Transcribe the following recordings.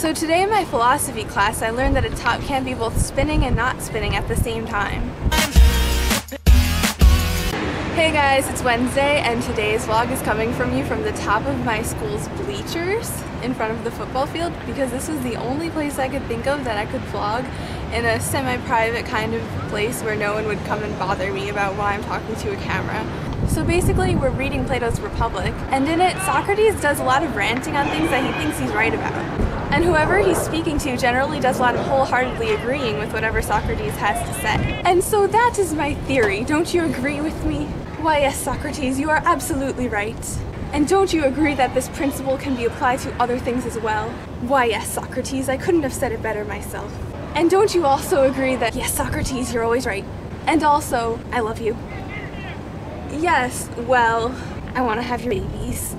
So today in my philosophy class, I learned that a top can be both spinning and not spinning at the same time. Hey guys, it's Wednesday and today's vlog is coming from you from the top of my school's bleachers in front of the football field, because this was the only place I could think of that I could vlog in a semi-private kind of place where no one would come and bother me about why I'm talking to a camera. So basically we're reading Plato's Republic, and in it Socrates does a lot of ranting on things that he thinks he's right about. And whoever he's speaking to generally does a lot of wholeheartedly agreeing with whatever Socrates has to say. And so that is my theory. Don't you agree with me? Why yes, Socrates, you are absolutely right. And don't you agree that this principle can be applied to other things as well? Why yes, Socrates, I couldn't have said it better myself. And don't you also agree that, yes, Socrates, you're always right. And also, I love you. Yes, well, I want to have your babies.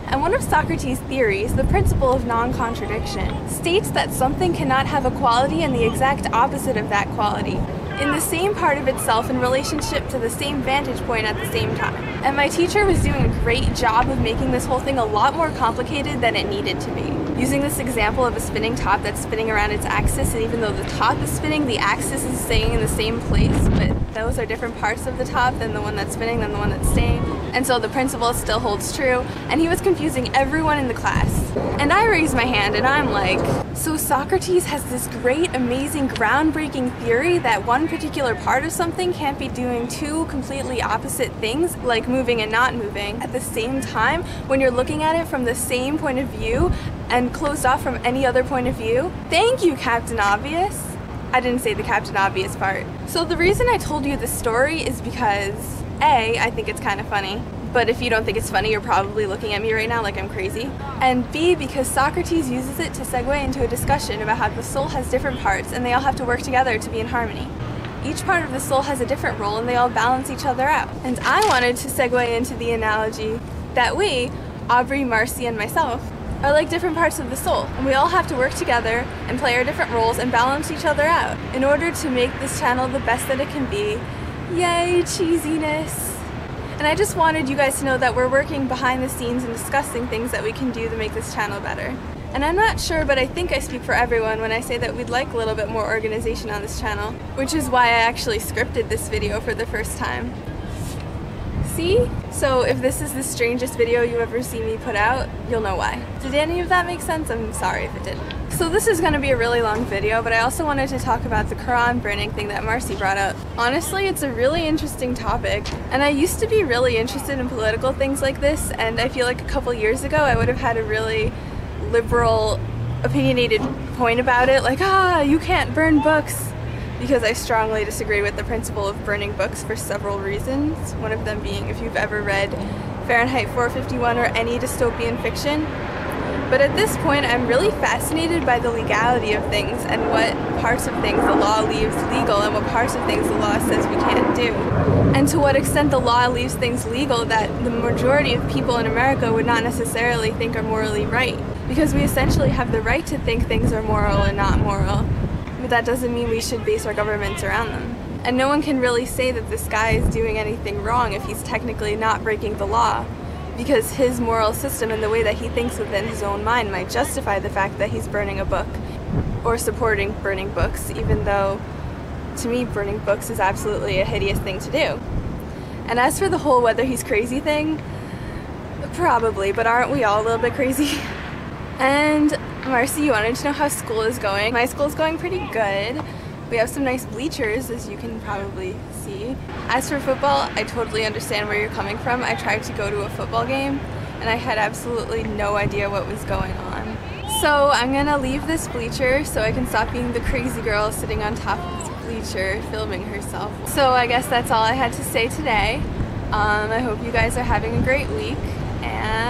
And one of Socrates' theories, the principle of non-contradiction, states that something cannot have a quality and the exact opposite of that quality in the same part of itself in relationship to the same vantage point at the same time. And my teacher was doing a great job of making this whole thing a lot more complicated than it needed to be. Using this example of a spinning top that's spinning around its axis, and even though the top is spinning, the axis is staying in the same place, but those are different parts of the top than the one that's spinning than the one that's staying. And so the principle still holds true, and he was confusing everyone in the class. And I raised my hand and I'm like, so Socrates has this great, amazing, groundbreaking theory that one particular part of something can't be doing two completely opposite things, like moving and not moving, at the same time when you're looking at it from the same point of view and closed off from any other point of view? Thank you, Captain Obvious. I didn't say the Captain Obvious part. So the reason I told you this story is because A, I think it's kind of funny. But if you don't think it's funny, you're probably looking at me right now like I'm crazy. And B, because Socrates uses it to segue into a discussion about how the soul has different parts and they all have to work together to be in harmony. Each part of the soul has a different role and they all balance each other out. And I wanted to segue into the analogy that we, Aubrey, Marcy, and myself, are like different parts of the soul. And we all have to work together and play our different roles and balance each other out in order to make this channel the best that it can be. Yay, cheesiness! And I just wanted you guys to know that we're working behind the scenes and discussing things that we can do to make this channel better. And I'm not sure, but I think I speak for everyone when I say that we'd like a little bit more organization on this channel, which is why I actually scripted this video for the first time. See? So if this is the strangest video you ever see me put out, you'll know why. Did any of that make sense? I'm sorry if it didn't. So this is going to be a really long video, but I also wanted to talk about the Quran burning thing that Marcy brought up. Honestly, it's a really interesting topic, and I used to be really interested in political things like this, and I feel like a couple years ago I would have had a really liberal, opinionated point about it, like, you can't burn books, because I strongly disagree with the principle of burning books for several reasons, one of them being if you've ever read Fahrenheit 451 or any dystopian fiction. But at this point, I'm really fascinated by the legality of things and what parts of things the law leaves legal and what parts of things the law says we can't do. And to what extent the law leaves things legal that the majority of people in America would not necessarily think are morally right. Because we essentially have the right to think things are moral and not moral. But that doesn't mean we should base our governments around them. And no one can really say that this guy is doing anything wrong if he's technically not breaking the law, because his moral system and the way that he thinks within his own mind might justify the fact that he's burning a book or supporting burning books, even though to me burning books is absolutely a hideous thing to do. And as for the whole whether he's crazy thing, probably, but aren't we all a little bit crazy? And Marcy, you wanted to know how school is going. My school's going pretty good. We have some nice bleachers, as you can probably see. As for football, I totally understand where you're coming from. I tried to go to a football game, and I had absolutely no idea what was going on. So I'm gonna leave this bleacher so I can stop being the crazy girl sitting on top of this bleacher filming herself. So I guess that's all I had to say today. I hope you guys are having a great week, and